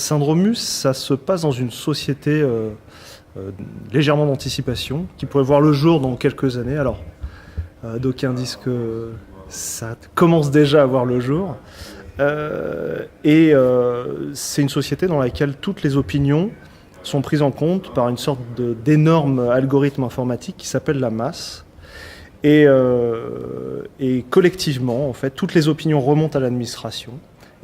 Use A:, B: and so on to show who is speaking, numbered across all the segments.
A: Syndromus, ça se passe dans une société légèrement d'anticipation, qui pourrait voir le jour dans quelques années. Alors, d'aucuns disent que ça commence déjà à voir le jour. C'est une société dans laquelle toutes les opinions sont prises en compte par une sorte d'énorme algorithme informatique qui s'appelle la masse. Et collectivement, en fait, toutes les opinions remontent à l'administration.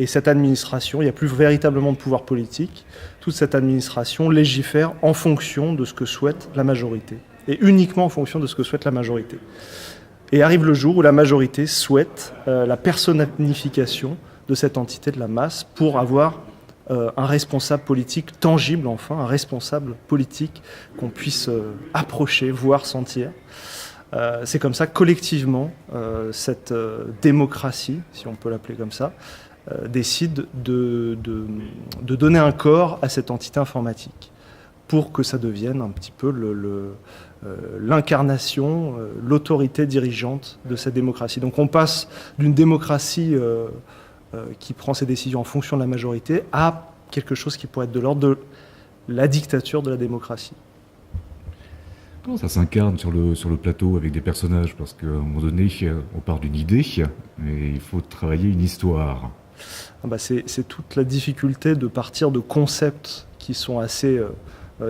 A: Et cette administration, il n'y a plus véritablement de pouvoir politique. Toute cette administration légifère en fonction de ce que souhaite la majorité. Et uniquement en fonction de ce que souhaite la majorité. Et arrive le jour où la majorité souhaite la personnification de cette entité de la masse pour avoir un responsable politique tangible, enfin, un responsable politique qu'on puisse approcher, voir, sentir. C'est comme ça, collectivement, cette démocratie, si on peut l'appeler comme ça, décide de donner un corps à cette entité informatique pour que ça devienne un petit peu l'incarnation, l'autorité dirigeante de cette démocratie. Donc on passe d'une démocratie qui prend ses décisions en fonction de la majorité à quelque chose qui pourrait être de l'ordre de la dictature de la démocratie.
B: Comment ça s'incarne sur le plateau avec des personnages? Parce qu'à un moment donné, on part d'une idée et il faut travailler une histoire.
A: C'est toute la difficulté de partir de concepts qui sont assez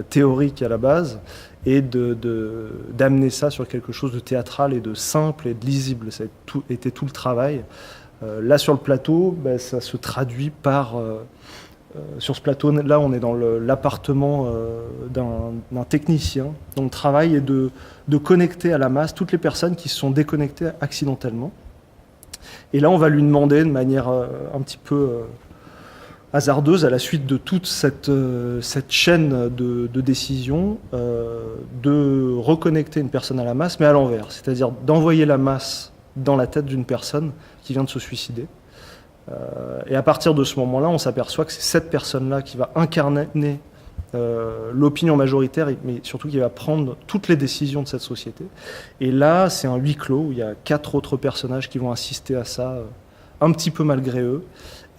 A: théoriques à la base et d'amener ça sur quelque chose de théâtral et de simple et de lisible. Ça a été tout le travail. Là, sur le plateau, ça se traduit par... sur ce plateau-là, on est dans l'appartement d'un technicien dont le travail est de connecter à la masse toutes les personnes qui se sont déconnectées accidentellement. Et là, on va lui demander de manière un petit peu hasardeuse, à la suite de toute cette chaîne de décisions, de reconnecter une personne à la masse, mais à l'envers. C'est-à-dire d'envoyer la masse dans la tête d'une personne qui vient de se suicider. Et à partir de ce moment-là, on s'aperçoit que c'est cette personne-là qui va incarner l'opinion majoritaire, mais surtout qui va prendre toutes les décisions de cette société. Et là, c'est un huis clos où il y a 4 autres personnages qui vont assister à ça, un petit peu malgré eux,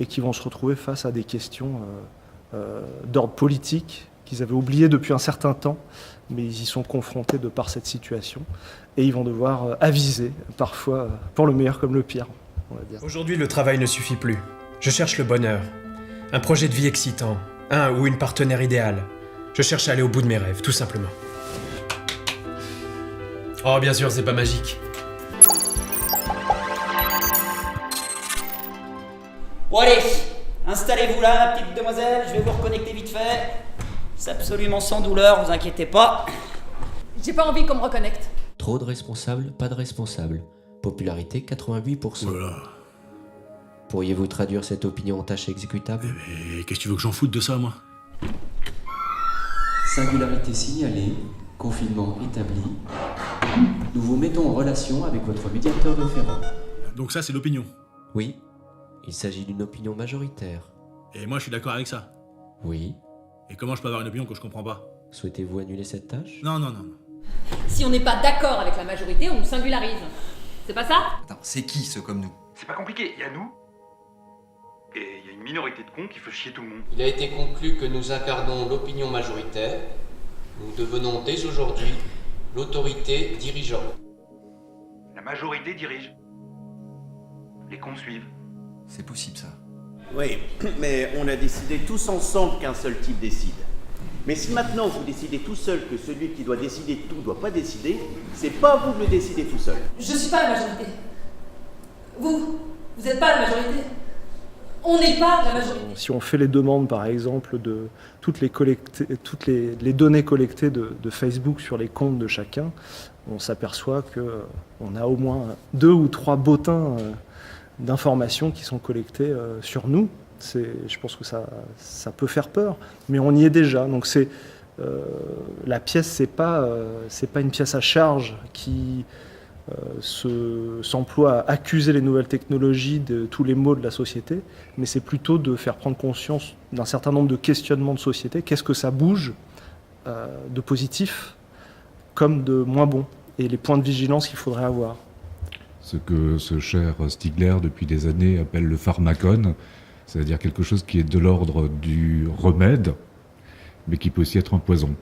A: et qui vont se retrouver face à des questions d'ordre politique qu'ils avaient oubliées depuis un certain temps, mais ils y sont confrontés de par cette situation, et ils vont devoir aviser, parfois pour le meilleur comme le pire.
C: Aujourd'hui, le travail ne suffit plus. Je cherche le bonheur. Un projet de vie excitant. Un ou une partenaire idéale. Je cherche à aller au bout de mes rêves, tout simplement. Oh, bien sûr, c'est pas magique.
D: Bon allez, installez-vous là, ma petite demoiselle, je vais vous reconnecter vite fait. C'est absolument sans douleur, vous inquiétez pas.
E: J'ai pas envie qu'on me reconnecte.
F: Trop de responsables, pas de responsables. Popularité 88%.
G: Voilà.
F: Pourriez-vous traduire cette opinion en tâche exécutable?
G: Mais qu'est-ce que tu veux que j'en foute de ça, moi?
F: Singularité signalée, confinement établi. Nous vous mettons en relation avec votre médiateur référent.
G: Donc ça, c'est l'opinion.
F: Oui, il s'agit d'une opinion majoritaire.
G: Et moi, je suis d'accord avec ça.
F: Oui.
G: Et comment je peux avoir une opinion que je comprends pas?
F: Souhaitez-vous annuler cette tâche?
G: Non.
E: Si on n'est pas d'accord avec la majorité, on nous singularise. C'est pas ça?
H: Attends, c'est qui ceux comme nous?
I: C'est pas compliqué, il y a nous, et il y a une minorité de cons qui fait chier tout le monde.
J: Il a été conclu que nous incarnons l'opinion majoritaire. Nous devenons dès aujourd'hui l'autorité dirigeante.
I: La majorité dirige. Les cons suivent.
H: C'est possible ça.
K: Oui, mais on a décidé tous ensemble qu'un seul type décide. Mais si maintenant vous décidez tout seul que celui qui doit décider de tout ne doit pas décider, c'est pas à vous de le décider tout seul.
E: Je suis pas la majorité. Vous êtes pas la majorité. On n'est pas la majorité.
A: Si on fait les demandes, par exemple, de toutes les données collectées de Facebook sur les comptes de chacun, on s'aperçoit qu'on a au moins 2 ou 3 bottins d'informations qui sont collectées sur nous. Je pense que ça peut faire peur, mais on y est déjà. Donc la pièce, c'est pas une pièce à charge qui s'emploie à accuser les nouvelles technologies de tous les maux de la société, mais c'est plutôt de faire prendre conscience d'un certain nombre de questionnements de société. Qu'est-ce que ça bouge de positif comme de moins bon, et les points de vigilance qu'il faudrait avoir.
B: Ce que ce cher Stigler, depuis des années, appelle le pharmacone, C'est-à-dire quelque chose qui est de l'ordre du remède, mais qui peut aussi être un poison.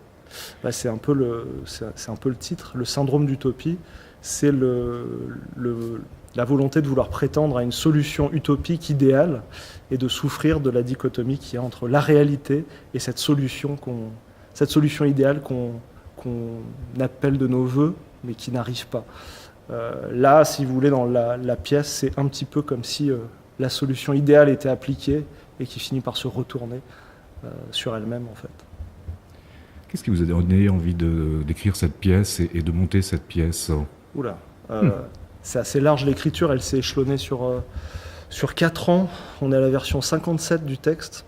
A: C'est un peu le titre. Le syndrome d'utopie, c'est la volonté de vouloir prétendre à une solution utopique idéale et de souffrir de la dichotomie qu'il y a entre la réalité et cette solution idéale qu'on appelle de nos voeux, mais qui n'arrive pas. Là, si vous voulez, dans la pièce, c'est un petit peu comme si la solution idéale était appliquée et qui finit par se retourner sur elle-même, en fait.
B: Qu'est-ce qui vous a donné envie d'écrire cette pièce et de monter cette pièce ?
A: Oula, c'est assez large l'écriture, elle s'est échelonnée sur 4 ans. On est à la version 57 du texte.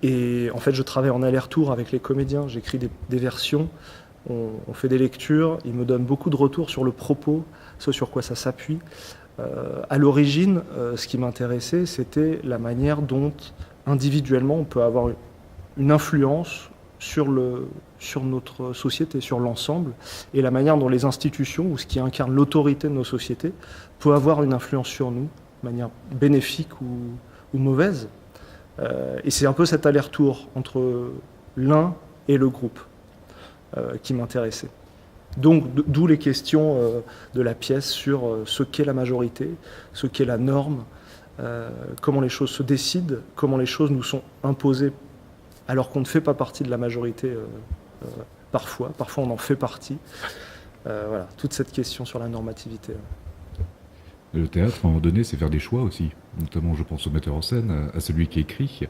A: Et en fait, je travaille en aller-retour avec les comédiens, j'écris des versions, on fait des lectures, ils me donnent beaucoup de retours sur le propos, ce sur quoi ça s'appuie. À l'origine, ce qui m'intéressait, c'était la manière dont, individuellement, on peut avoir une influence sur notre société, sur l'ensemble, et la manière dont les institutions, ou ce qui incarne l'autorité de nos sociétés, peut avoir une influence sur nous, de manière bénéfique ou mauvaise. Et c'est un peu cet aller-retour entre l'un et le groupe qui m'intéressait. Donc, d'où les questions de la pièce sur ce qu'est la majorité, ce qu'est la norme, comment les choses se décident, comment les choses nous sont imposées alors qu'on ne fait pas partie de la majorité parfois on en fait partie. Voilà, toute cette question sur la normativité.
B: Le théâtre, à un moment donné, c'est faire des choix aussi. Notamment, je pense au metteur en scène, à celui qui écrit.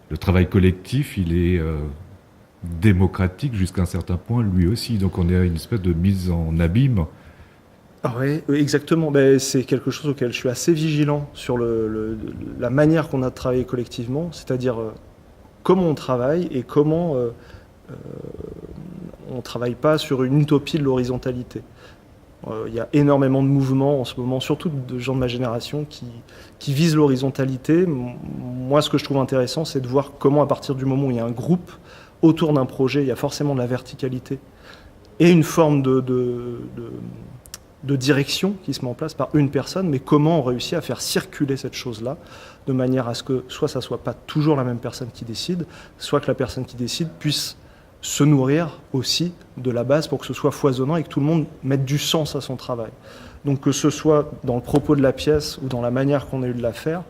B: Le travail collectif, il est démocratique jusqu'à un certain point, lui aussi. Donc on est à une espèce de mise en abîme.
A: Ah oui, exactement. C'est quelque chose auquel je suis assez vigilant sur la manière qu'on a de travailler collectivement, c'est-à-dire comment on travaille et comment on ne travaille pas sur une utopie de l'horizontalité. Il y a énormément de mouvements en ce moment, surtout de gens de ma génération, qui visent l'horizontalité. Moi, ce que je trouve intéressant, c'est de voir comment, à partir du moment où il y a un groupe autour d'un projet, il y a forcément de la verticalité et une forme de direction qui se met en place par une personne, mais comment on réussit à faire circuler cette chose-là de manière à ce que soit ça soit pas toujours la même personne qui décide, soit que la personne qui décide puisse se nourrir aussi de la base pour que ce soit foisonnant et que tout le monde mette du sens à son travail. Donc que ce soit dans le propos de la pièce ou dans la manière qu'on a eu de la faire,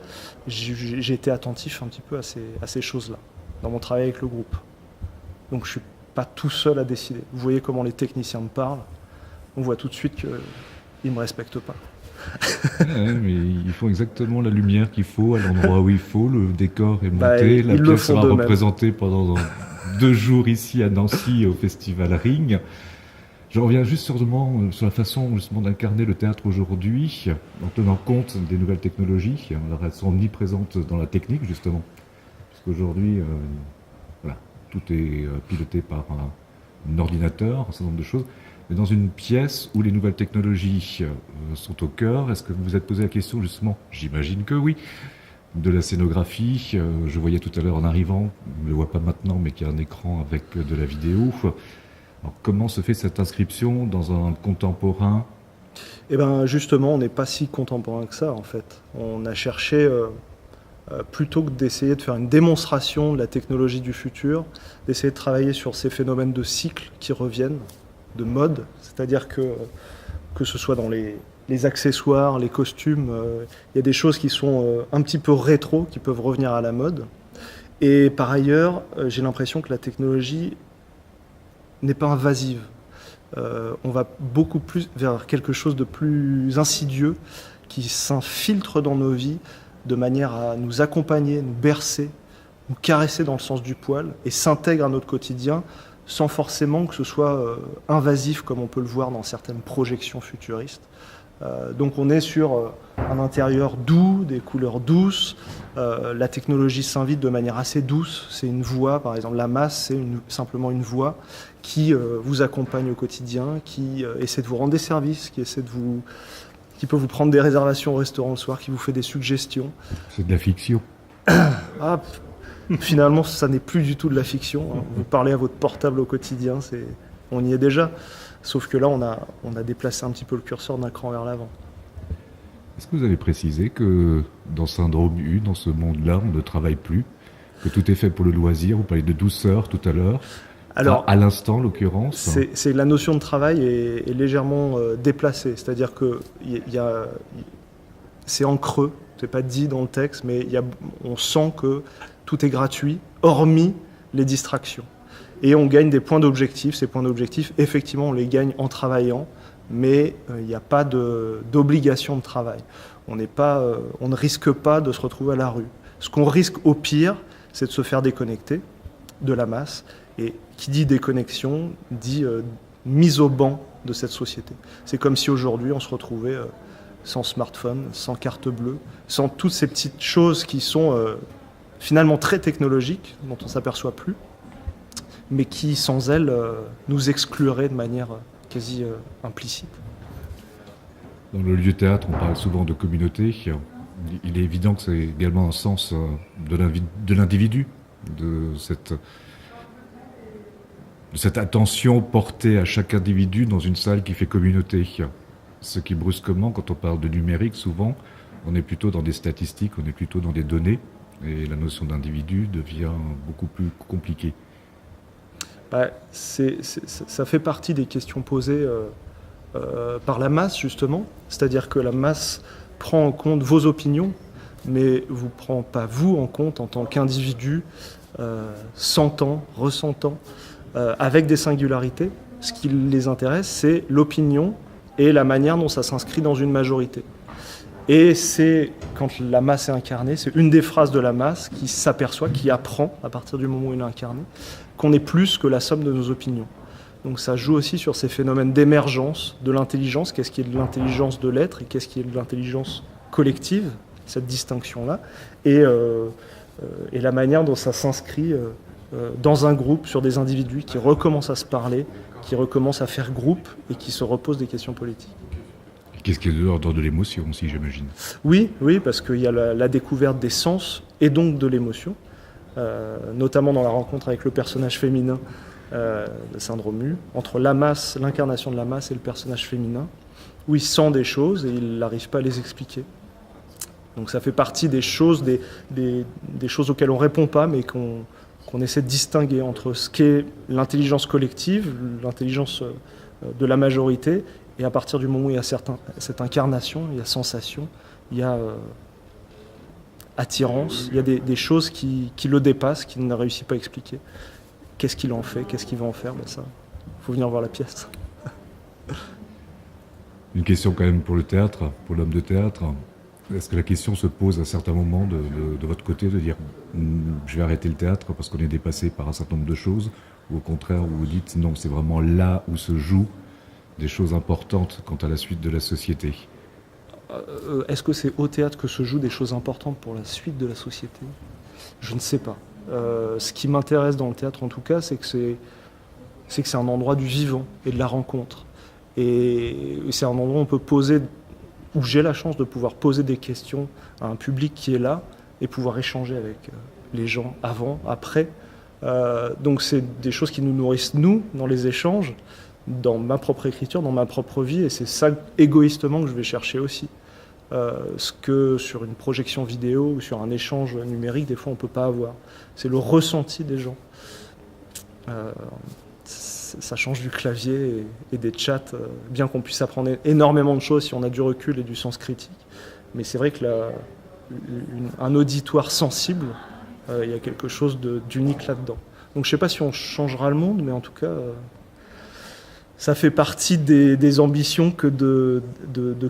A: j'ai été attentif un petit peu à ces choses-là, dans mon travail avec le groupe. Donc je suis pas tout seul à décider. Vous voyez comment les techniciens me parlent, on voit tout de suite qu'ils ne me respectent pas.
B: Ouais, mais ils font exactement la lumière qu'il faut, à l'endroit où il faut, le décor est monté, la pièce sera représentée pendant 2 jours ici à Nancy au Festival Ring. Je reviens juste sur la façon justement d'incarner le théâtre aujourd'hui, en tenant compte des nouvelles technologies. Alors elles sont omniprésentes dans la technique justement, puisqu'aujourd'hui voilà, tout est piloté par un ordinateur, un certain nombre de choses. Mais dans une pièce où les nouvelles technologies sont au cœur, est-ce que vous vous êtes posé la question justement, j'imagine que oui, de la scénographie? Je voyais tout à l'heure en arrivant, on ne le voit pas maintenant, mais qu'il y a un écran avec de la vidéo. Alors, comment se fait cette inscription dans un contemporain?
A: Eh bien justement, on n'est pas si contemporain que ça en fait. On a cherché, plutôt que d'essayer de faire une démonstration de la technologie du futur, d'essayer de travailler sur ces phénomènes de cycle qui reviennent, de mode, c'est-à-dire que ce soit dans les accessoires, les costumes, il y a des choses qui sont un petit peu rétro, qui peuvent revenir à la mode. Et par ailleurs, j'ai l'impression que la technologie n'est pas invasive. On va beaucoup plus vers quelque chose de plus insidieux, qui s'infiltre dans nos vies de manière à nous accompagner, nous bercer, nous caresser dans le sens du poil, et s'intègre à notre quotidien, sans forcément que ce soit invasif comme on peut le voir dans certaines projections futuristes. Donc on est sur un intérieur doux, des couleurs douces, la technologie s'invite de manière assez douce, c'est une voix, par exemple la masse c'est simplement une voix qui vous accompagne au quotidien, qui essaie de vous rendre des services, qui peut vous prendre des réservations au restaurant le soir, qui vous fait des suggestions.
B: C'est de la fiction.
A: Finalement, ça n'est plus du tout de la fiction. Vous parlez à votre portable au quotidien, on y est déjà. Sauf que là, on a déplacé un petit peu le curseur d'un cran vers l'avant.
B: Est-ce que vous avez précisé que dans Syndrome U, dans ce monde-là, on ne travaille plus, que tout est fait pour le loisir? Vous parlez de douceur tout à l'heure. Alors, à l'instant, en l'occurrence.
A: C'est la notion de travail est légèrement déplacée. C'est-à-dire que c'est en creux, c'est pas dit dans le texte, mais on sent que tout est gratuit, hormis les distractions. Et on gagne des points d'objectif. Ces points d'objectif, effectivement, on les gagne en travaillant, mais il n'y a pas d'obligation de travail. On ne risque pas de se retrouver à la rue. Ce qu'on risque au pire, c'est de se faire déconnecter de la masse. Et qui dit déconnexion, dit mise au banc de cette société. C'est comme si aujourd'hui on se retrouvait sans smartphone, sans carte bleue, sans toutes ces petites choses qui sont finalement très technologiques, dont on ne s'aperçoit plus, mais qui sans elles nous excluraient de manière quasi implicite.
B: Dans le lieu théâtre, on parle souvent de communauté. Il est évident que c'est également un sens de l'individu, de cette attention portée à chaque individu dans une salle qui fait communauté. Ce qui brusquement, quand on parle de numérique, souvent, on est plutôt dans des statistiques, on est plutôt dans des données, et la notion d'individu devient beaucoup plus compliquée.
A: Ça fait partie des questions posées par la masse, justement. C'est-à-dire que la masse prend en compte vos opinions, mais ne vous prend pas vous en compte en tant qu'individu, sentant, ressentant, avec des singularités. Ce qui les intéresse, c'est l'opinion et la manière dont ça s'inscrit dans une majorité. Et c'est, quand la masse est incarnée, c'est une des phrases de la masse qui s'aperçoit, qui apprend, à partir du moment où elle est incarnée, qu'on est plus que la somme de nos opinions. Donc ça joue aussi sur ces phénomènes d'émergence de l'intelligence, qu'est-ce qui est de l'intelligence de l'être et qu'est-ce qui est de l'intelligence collective, cette distinction-là, et la manière dont ça s'inscrit dans un groupe, sur des individus qui recommencent à se parler, qui recommencent à faire groupe et qui se reposent des questions politiques.
B: Et qu'est-ce qui est de l'ordre de l'émotion aussi, j'imagine? Oui,
A: parce qu'il y a la découverte des sens et donc de l'émotion, notamment dans la rencontre avec le personnage féminin de Syndrome U, entre la masse, l'incarnation de la masse et le personnage féminin, où il sent des choses et il n'arrive pas à les expliquer. Donc ça fait partie des choses, des choses auxquelles on ne répond pas, mais qu'on essaie de distinguer entre ce qu'est l'intelligence collective, l'intelligence de la majorité, et à partir du moment où il y a cette incarnation, il y a sensation, il y a attirance, il y a des choses qui le dépassent, qu'il ne réussit pas à expliquer. Qu'est-ce qu'il en fait? Qu'est-ce qu'il va en faire? Ça, il faut venir voir la pièce.
B: Une question quand même pour le théâtre, pour l'homme de théâtre. Est-ce que la question se pose à certains moments de votre côté, de dire je vais arrêter le théâtre parce qu'on est dépassé par un certain nombre de choses, ou au contraire où vous dites non, c'est vraiment là où se jouent des choses importantes quant à la suite de la société?
A: Est-ce que c'est au théâtre que se jouent des choses importantes pour la suite de la société? Je ne sais pas. Ce qui m'intéresse dans le théâtre en tout cas, c'est que c'est un endroit du vivant et de la rencontre. Et c'est un endroit où on peut poser, où j'ai la chance de pouvoir poser des questions à un public qui est là et pouvoir échanger avec les gens avant, après. Donc c'est des choses qui nous nourrissent, nous, dans les échanges, dans ma propre écriture, dans ma propre vie, et c'est ça égoïstement que je vais chercher aussi. Ce que sur une projection vidéo ou sur un échange numérique, des fois on ne peut pas avoir. C'est le ressenti des gens. Ça change du clavier et des chats, bien qu'on puisse apprendre énormément de choses si on a du recul et du sens critique. Mais c'est vrai que un auditoire sensible, il y a quelque chose d'unique là-dedans. Donc je ne sais pas si on changera le monde, mais en tout cas, ça fait partie des ambitions que de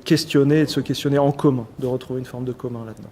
A: questionner et de se questionner en commun, de retrouver une forme de commun là-dedans.